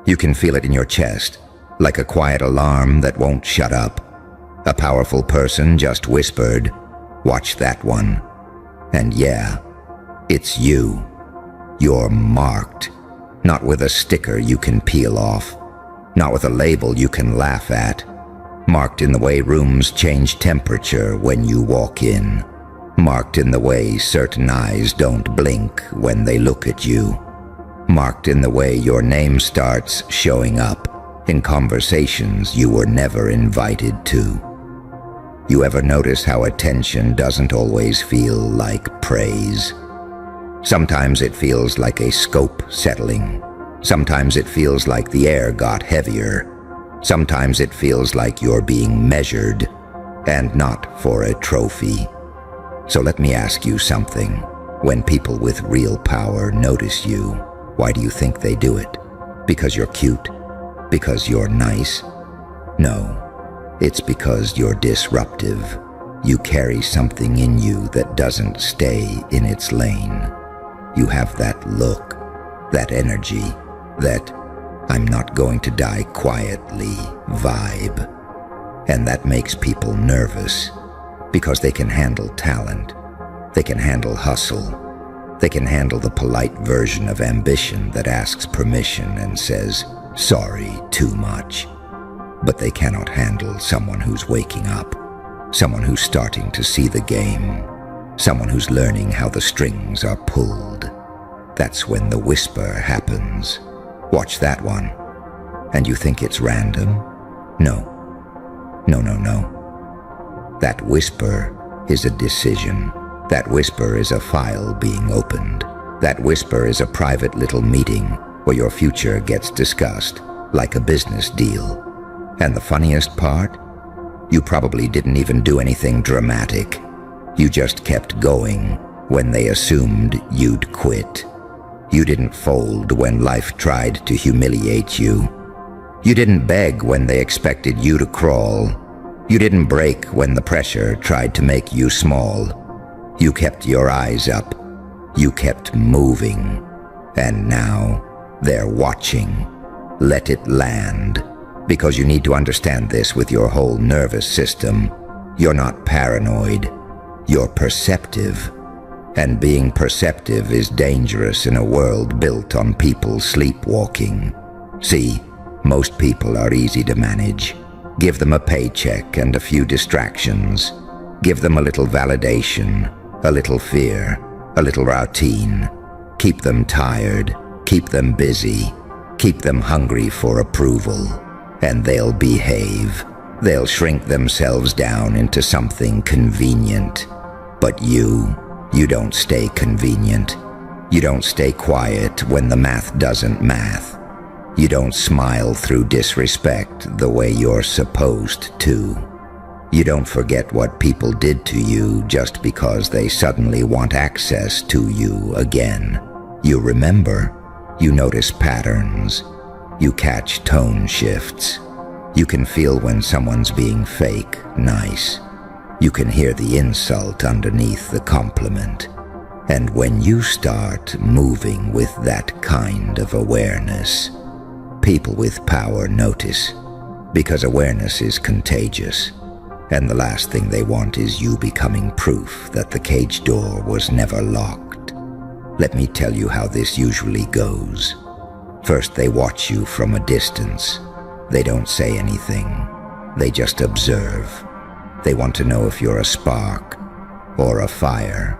You can feel it in your chest, like a quiet alarm that won't shut up. A powerful person just whispered, "Watch that one." And yeah, it's you. You're marked, not with a sticker you can peel off, not with a label you can laugh at. Marked in the way rooms change temperature when you walk in. Marked in the way certain eyes don't blink when they look at you. Marked in the way your name starts showing up in conversations you were never invited to. You ever notice how attention doesn't always feel like praise? Sometimes it feels like a scope settling. Sometimes it feels like the air got heavier. Sometimes it feels like you're being measured, and not for a trophy. So let me ask you something. When people with real power notice you, why do you think they do it? Because you're cute? Because you're nice? No, it's because you're disruptive. You carry something in you that doesn't stay in its lane. You have that look, that energy, that "I'm not going to die quietly" vibe. And that makes people nervous, because they can handle talent, they can handle hustle, they can handle the polite version of ambition that asks permission and says, "Sorry, too much." But they cannot handle someone who's waking up, someone who's starting to see the game, someone who's learning how the strings are pulled. That's when the whisper happens. "Watch that one." And you think it's random? No. That whisper is a decision. That whisper is a file being opened. That whisper is a private little meeting where your future gets discussed, like a business deal. And the funniest part? You probably didn't even do anything dramatic. You just kept going when they assumed you'd quit. You didn't fold when life tried to humiliate you. You didn't beg when they expected you to crawl. You didn't break when the pressure tried to make you small. You kept your eyes up. You kept moving. And now they're watching. Let it land. Because you need to understand this with your whole nervous system. You're not paranoid. You're perceptive. And being perceptive is dangerous in a world built on people sleepwalking. See, most people are easy to manage. Give them a paycheck and a few distractions. Give them a little validation, a little fear, a little routine. Keep them tired, keep them busy, keep them hungry for approval, and they'll behave. They'll shrink themselves down into something convenient. But you don't stay convenient. You don't stay quiet when the math doesn't math. You don't smile through disrespect the way you're supposed to. You don't forget what people did to you just because they suddenly want access to you again. You remember. You notice patterns. You catch tone shifts. You can feel when someone's being fake nice. You can hear the insult underneath the compliment. And when you start moving with that kind of awareness, people with power notice, because awareness is contagious. And the last thing they want is you becoming proof that the cage door was never locked. Let me tell you how this usually goes. First, they watch you from a distance. They don't say anything. They just observe. They want to know if you're a spark or a fire.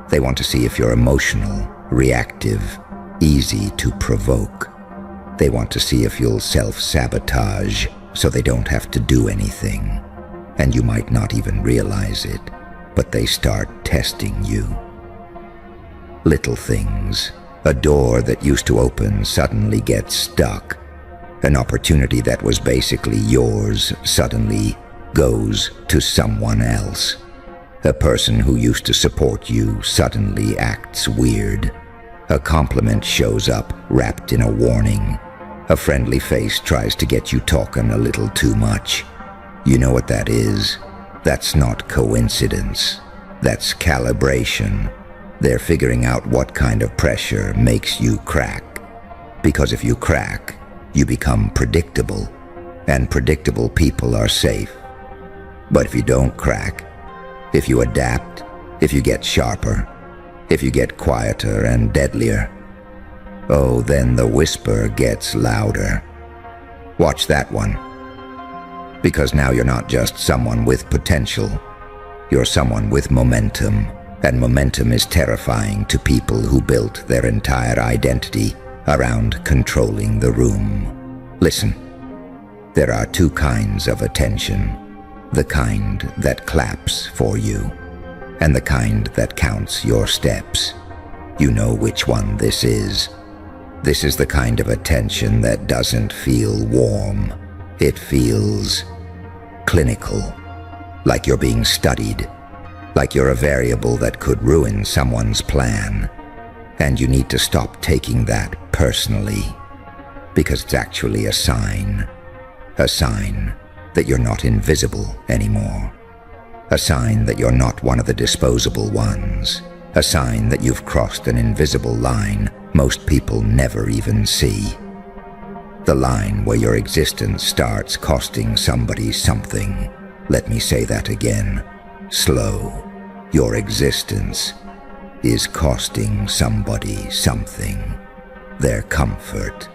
They want to see if you're emotional, reactive, easy to provoke. They want to see if you'll self-sabotage so they don't have to do anything. And you might not even realize it, but they start testing you. Little things. A door that used to open suddenly gets stuck. An opportunity that was basically yours suddenly goes to someone else. A person who used to support you suddenly acts weird. A compliment shows up wrapped in a warning. A friendly face tries to get you talking a little too much. You know what that is? That's not coincidence. That's calibration. They're figuring out what kind of pressure makes you crack. Because if you crack, You become predictable, and predictable people are safe. But if you don't crack, if you adapt, if you get sharper, if you get quieter and deadlier, oh, then the whisper gets louder. Watch that one. Because now you're not just someone with potential, you're someone with momentum, and momentum is terrifying to people who built their entire identity around controlling the room. Listen, there are two kinds of attention. The kind that claps for you, and the kind that counts your steps. You know which one this is. This is the kind of attention that doesn't feel warm. It feels clinical, like you're being studied, like you're a variable that could ruin someone's plan. And you need to stop taking that personally, because it's actually a sign that you're not invisible anymore. A sign that you're not one of the disposable ones. A sign that you've crossed an invisible line most people never even see. The line where your existence starts costing somebody something. Let me say that again. Slow. Your existence is costing somebody something. Their comfort,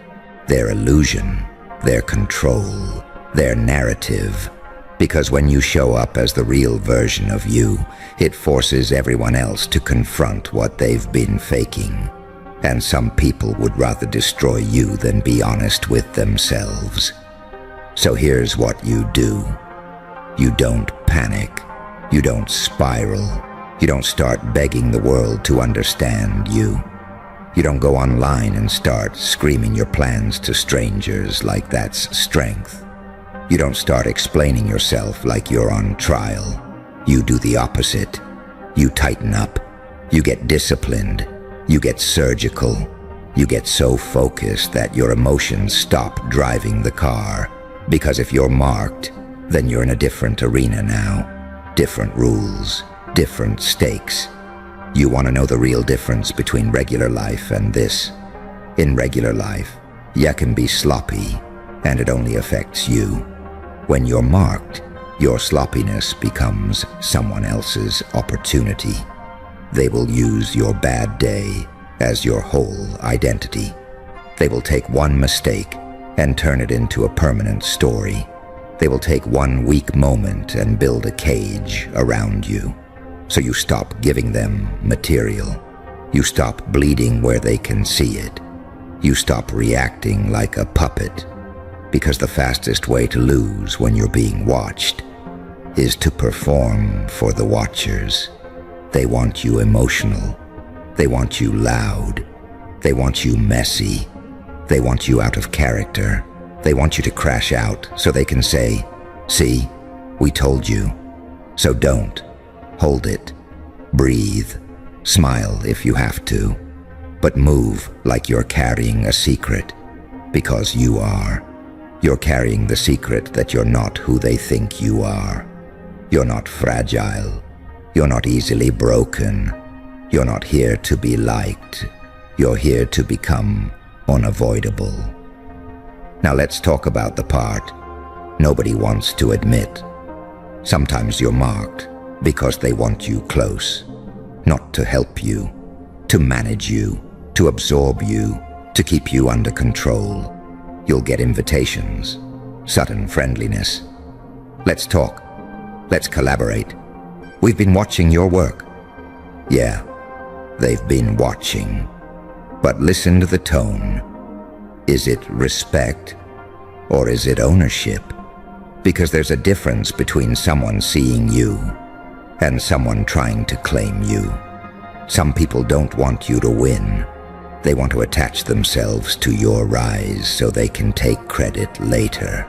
their illusion, their control, their narrative. Because when you show up as the real version of you, it forces everyone else to confront what they've been faking. And some people would rather destroy you than be honest with themselves. So here's what you do. You don't panic. You don't spiral. You don't start begging the world to understand you. You don't go online and start screaming your plans to strangers like that's strength. You don't start explaining yourself like you're on trial. You do the opposite. You tighten up. You get disciplined. You get surgical. You get so focused that your emotions stop driving the car. Because if you're marked, then you're in a different arena now. Different rules, different stakes. You want to know the real difference between regular life and this? In regular life, you can be sloppy, and it only affects you. When you're marked, your sloppiness becomes someone else's opportunity. They will use your bad day as your whole identity. They will take one mistake and turn it into a permanent story. They will take one weak moment and build a cage around you. So you stop giving them material. You stop bleeding where they can see it. You stop reacting like a puppet. Because the fastest way to lose when you're being watched is to perform for the watchers. They want you emotional. They want you loud. They want you messy. They want you out of character. They want you to crash out so they can say, "See, we told you." So don't. Hold it. Breathe. Smile if you have to. But move like you're carrying a secret. Because you are. You're carrying the secret that you're not who they think you are. You're not fragile. You're not easily broken. You're not here to be liked. You're here to become unavoidable. Now let's talk about the part nobody wants to admit. Sometimes you're marked because they want you close, not to help you, to manage you, to absorb you, to keep you under control. You'll get invitations, sudden friendliness. Let's talk. Let's collaborate. We've been watching your work. Yeah, they've been watching. But listen to the tone. Is it respect or is it ownership? Because there's a difference between someone seeing you and someone trying to claim you. Some people don't want you to win. They want to attach themselves to your rise so they can take credit later.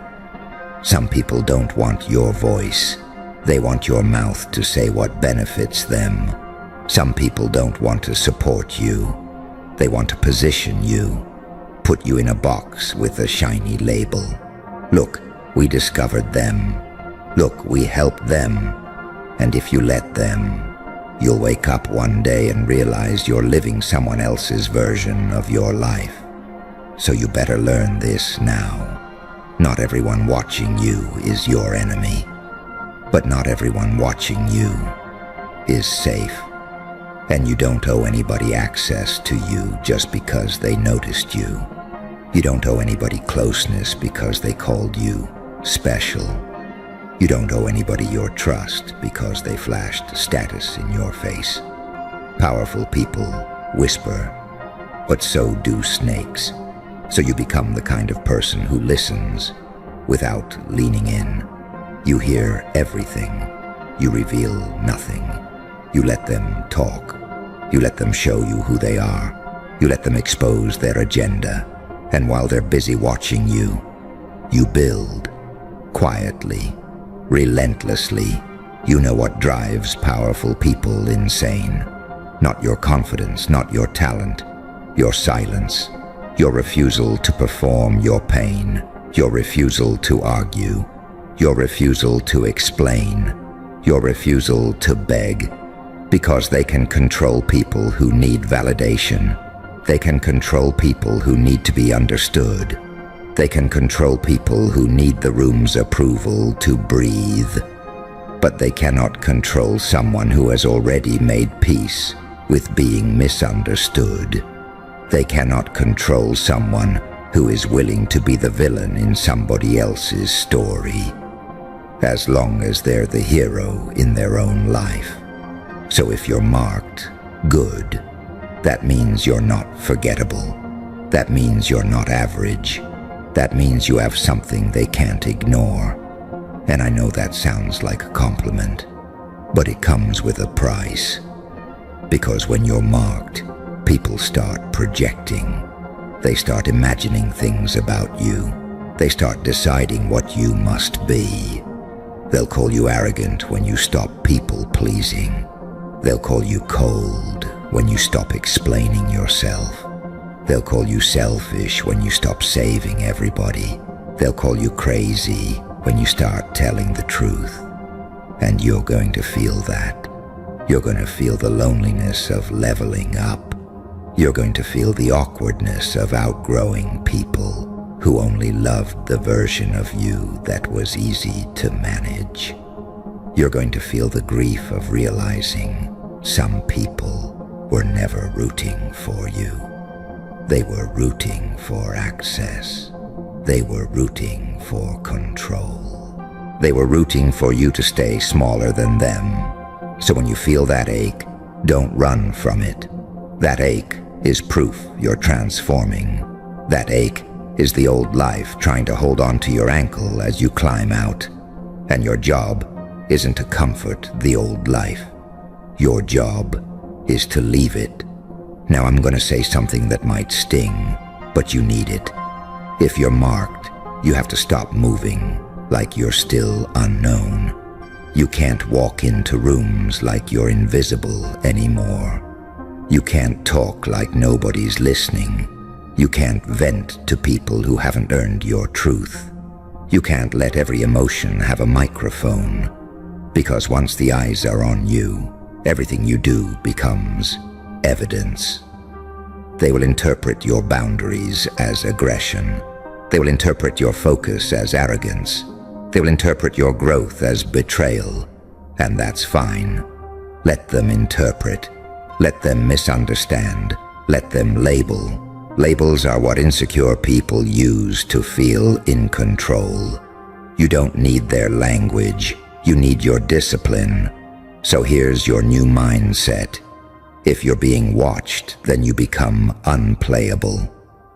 Some people don't want your voice. They want your mouth to say what benefits them. Some people don't want to support you. They want to position you, put you in a box with a shiny label. Look, we discovered them. Look, we helped them. And if you let them, you'll wake up one day and realize you're living someone else's version of your life. So you better learn this now. Not everyone watching you is your enemy, but not everyone watching you is safe. And you don't owe anybody access to you just because they noticed you. You don't owe anybody closeness because they called you special. You don't owe anybody your trust because they flashed status in your face. Powerful people whisper, but so do snakes. So you become the kind of person who listens without leaning in. You hear everything. You reveal nothing. You let them talk. You let them show you who they are. You let them expose their agenda. And while they're busy watching you, you build quietly, relentlessly. You know what drives powerful people insane. Not your confidence, not your talent, your silence, your refusal to perform your pain, your refusal to argue, your refusal to explain, your refusal to beg, because they can control people who need validation. They can control people who need to be understood. They can control people who need the room's approval to breathe. But they cannot control someone who has already made peace with being misunderstood. They cannot control someone who is willing to be the villain in somebody else's story, as long as they're the hero in their own life. So if you're marked good, that means you're not forgettable. That means you're not average. That means you have something they can't ignore. And I know that sounds like a compliment, but it comes with a price. Because when you're marked, people start projecting. They start imagining things about you. They start deciding what you must be. They'll call you arrogant when you stop people-pleasing. They'll call you cold when you stop explaining yourself. They'll call you selfish when you stop saving everybody. They'll call you crazy when you start telling the truth. And you're going to feel that. You're going to feel the loneliness of leveling up. You're going to feel the awkwardness of outgrowing people who only loved the version of you that was easy to manage. You're going to feel the grief of realizing some people were never rooting for you. They were rooting for access. They were rooting for control. They were rooting for you to stay smaller than them. So when you feel that ache, don't run from it. That ache is proof you're transforming. That ache is the old life trying to hold on to your ankle as you climb out. And your job isn't to comfort the old life. Your job is to leave it. Now I'm going to say something that might sting, but you need it. If you're marked, you have to stop moving like you're still unknown. You can't walk into rooms like you're invisible anymore. You can't talk like nobody's listening. You can't vent to people who haven't earned your truth. You can't let every emotion have a microphone, because once the eyes are on you, everything you do becomes evidence. They will interpret your boundaries as aggression. They will interpret your focus as arrogance. They will interpret your growth as betrayal, and that's fine. Let them interpret. Let them misunderstand. Let them label. Labels are what insecure people use to feel in control. You don't need their language. You need your discipline. So here's your new mindset. If you're being watched, then you become unplayable.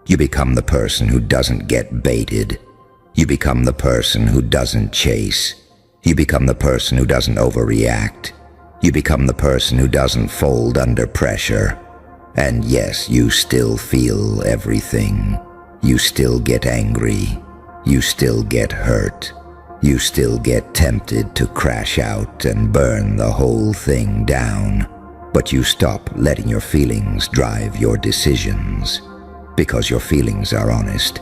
You become the person who doesn't get baited. You become the person who doesn't chase. You become the person who doesn't overreact. You become the person who doesn't fold under pressure. And yes, you still feel everything. You still get angry. You still get hurt. You still get tempted to crash out and burn the whole thing down. But you stop letting your feelings drive your decisions, because your feelings are honest.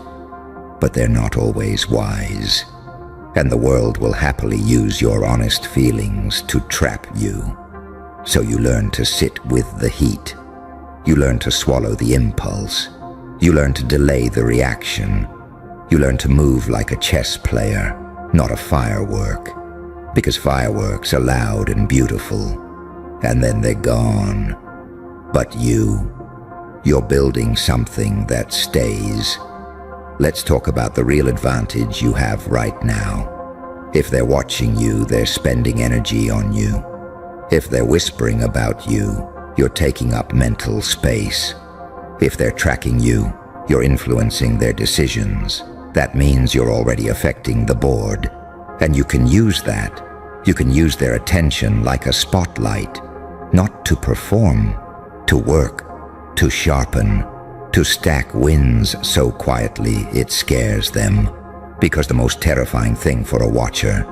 But they're not always wise, and the world will happily use your honest feelings to trap you. So you learn to sit with the heat. You learn to swallow the impulse. You learn to delay the reaction. You learn to move like a chess player, not a firework. Because fireworks are loud and beautiful, and then they're gone. But you're building something that stays. Let's talk about the real advantage you have right now. If they're watching you, they're spending energy on you. If they're whispering about you, you're taking up mental space. If they're tracking you, you're influencing their decisions. That means you're already affecting the board. And you can use that. You can use their attention like a spotlight, not to perform, to work, to sharpen, to stack wins so quietly it scares them. Because the most terrifying thing for a watcher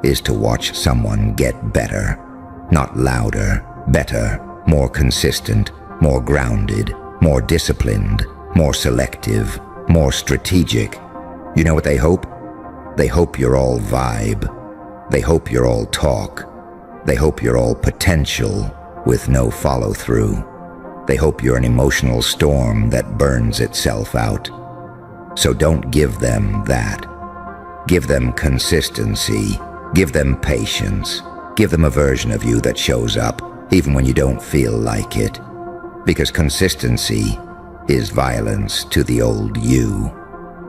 is to watch someone get better. Not louder, better, more consistent, more grounded, more disciplined, more selective, more strategic. You know what they hope? They hope you're all vibe. They hope you're all talk. They hope you're all potential with no follow-through. They hope you're an emotional storm that burns itself out. So don't give them that. Give them consistency. Give them patience. Give them a version of you that shows up even when you don't feel like it. Because consistency is violence to the old you.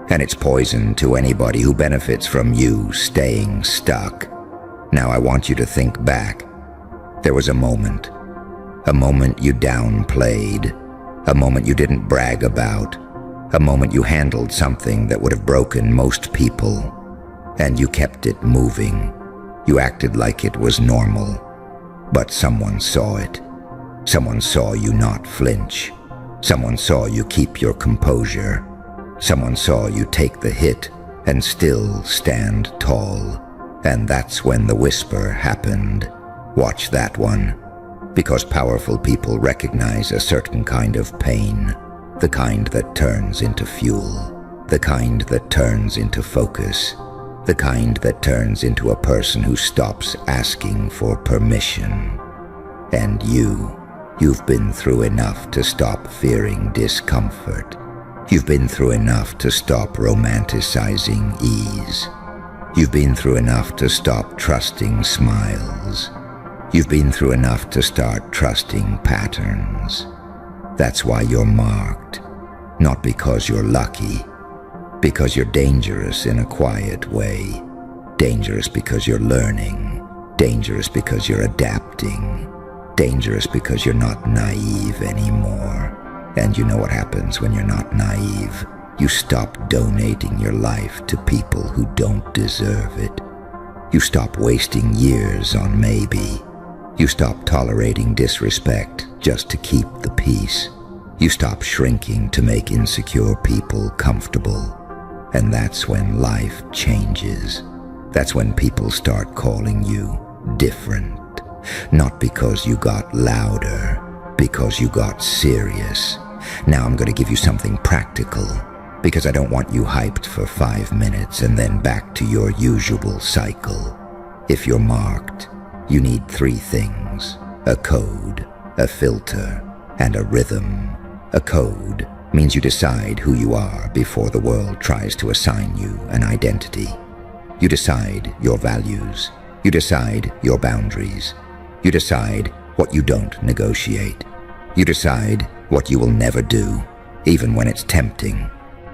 And it's poison to anybody who benefits from you staying stuck. Now I want you to think back. There was a moment you downplayed, a moment you didn't brag about, a moment you handled something that would have broken most people, and you kept it moving. You acted like it was normal, but someone saw it. Someone saw you not flinch. Someone saw you keep your composure. Someone saw you take the hit and still stand tall. And that's when the whisper happened. Watch that one. Because powerful people recognize a certain kind of pain. The kind that turns into fuel. The kind that turns into focus. The kind that turns into a person who stops asking for permission. And you've been through enough to stop fearing discomfort. You've been through enough to stop romanticizing ease. You've been through enough to stop trusting smiles. You've been through enough to start trusting patterns. That's why you're marked. Not because you're lucky. Because you're dangerous in a quiet way. Dangerous because you're learning. Dangerous because you're adapting. Dangerous because you're not naive anymore. And you know what happens when you're not naive? You stop donating your life to people who don't deserve it. You stop wasting years on maybe. You stop tolerating disrespect just to keep the peace. You stop shrinking to make insecure people comfortable. And that's when life changes. That's when people start calling you different. Not because you got louder, because you got serious. Now I'm going to give you something practical, because I don't want you hyped for 5 minutes and then back to your usual cycle. If you're marked, you need 3 things: a code, a filter, and a rhythm. A code means you decide who you are before the world tries to assign you an identity. You decide your values. You decide your boundaries. You decide what you don't negotiate. You decide what you will never do, even when it's tempting.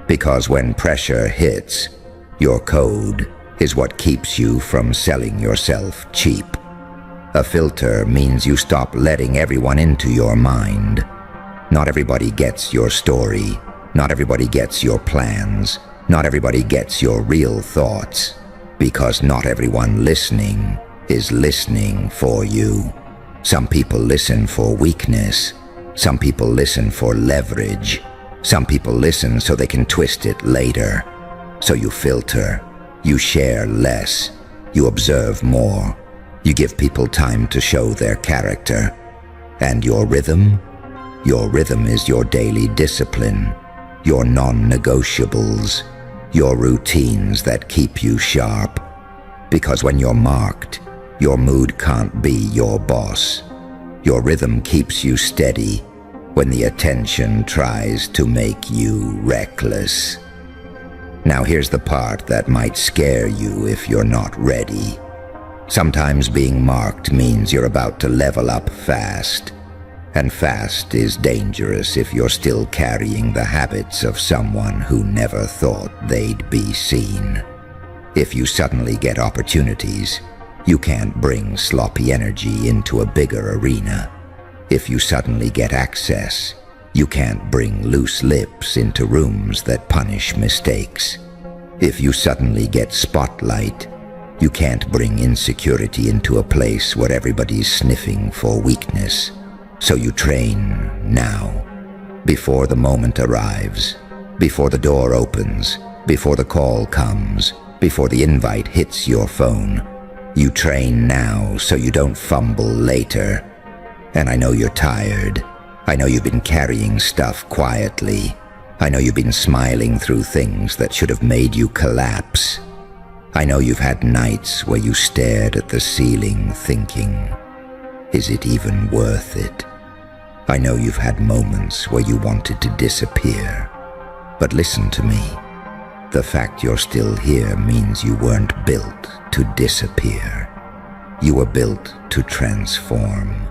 Because when pressure hits, your code is what keeps you from selling yourself cheap. A filter means you stop letting everyone into your mind. Not everybody gets your story. Not everybody gets your plans. Not everybody gets your real thoughts. Because not everyone listening is listening for you. Some people listen for weakness. Some people listen for leverage. Some people listen so they can twist it later. So you filter. You share less. You observe more. You give people time to show their character. And your rhythm? Your rhythm is your daily discipline, your non-negotiables, your routines that keep you sharp. Because when you're marked, your mood can't be your boss. Your rhythm keeps you steady. when the attention tries to make you reckless. Now here's the part that might scare you if you're not ready. Sometimes being marked means you're about to level up fast, and fast is dangerous if you're still carrying the habits of someone who never thought they'd be seen. If you suddenly get opportunities, you can't bring sloppy energy into a bigger arena. If you suddenly get access, you can't bring loose lips into rooms that punish mistakes. If you suddenly get spotlight, you can't bring insecurity into a place where everybody's sniffing for weakness. So you train now, before the moment arrives, before the door opens, before the call comes, before the invite hits your phone. You train now so you don't fumble later. And I know you're tired. I know you've been carrying stuff quietly. I know you've been smiling through things that should have made you collapse. I know you've had nights where you stared at the ceiling thinking, is it even worth it? I know you've had moments where you wanted to disappear. But listen to me. The fact you're still here means you weren't built to disappear. You were built to transform.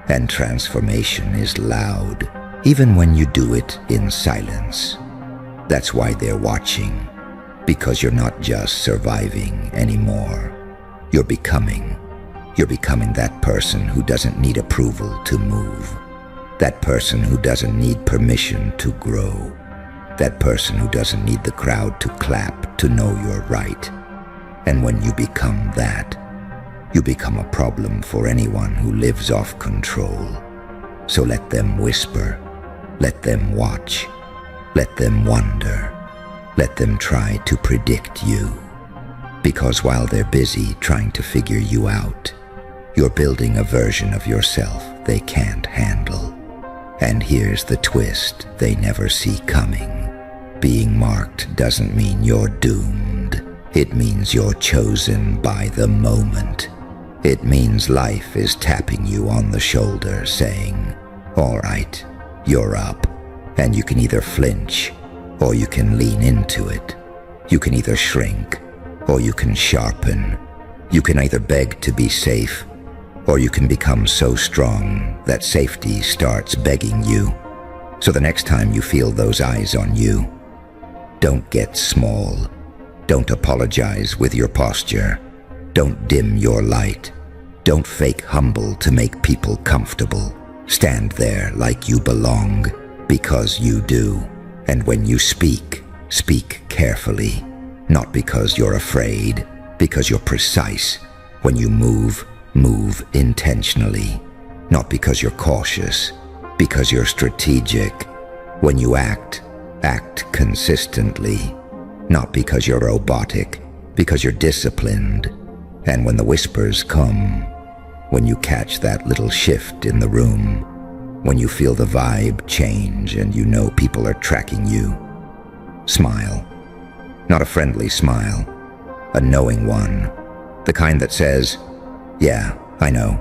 And transformation is loud, even when you do it in silence. That's why they're watching, because you're not just surviving anymore. You're becoming that person who doesn't need approval to move. That person who doesn't need permission to grow. That person who doesn't need the crowd to clap to know you're right. And when you become that, you become a problem for anyone who lives off control. So let them whisper, let them watch, let them wonder, let them try to predict you. Because while they're busy trying to figure you out, you're building a version of yourself they can't handle. And here's the twist they never see coming. Being marked doesn't mean you're doomed. It means you're chosen by the moment. It means life is tapping you on the shoulder saying, all right, you're up. And you can either flinch or you can lean into it. You can either shrink or you can sharpen. You can either beg to be safe or you can become so strong that safety starts begging you. So the next time you feel those eyes on you, don't get small. Don't apologize with your posture. Don't dim your light. Don't fake humble to make people comfortable. Stand there like you belong, because you do. And when you speak, speak carefully. Not because you're afraid, because you're precise. When you move, move intentionally. Not because you're cautious, because you're strategic. When you act, act consistently. Not because you're robotic, because you're disciplined. And when the whispers come, when you catch that little shift in the room, when you feel the vibe change and you know people are tracking you, smile. Not a friendly smile, a knowing one. The kind that says, yeah, I know.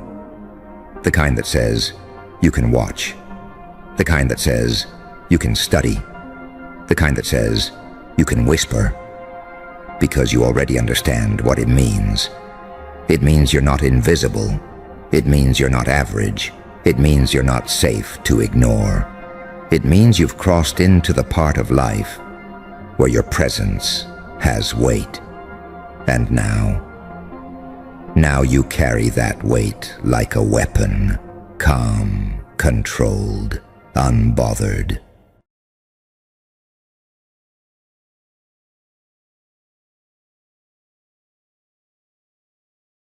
The kind that says, you can watch. The kind that says, you can study. The kind that says, you can whisper. Because you already understand what it means. It means you're not invisible. It means you're not average. It means you're not safe to ignore. It means you've crossed into the part of life where your presence has weight. And now you carry that weight like a weapon, calm, controlled, unbothered.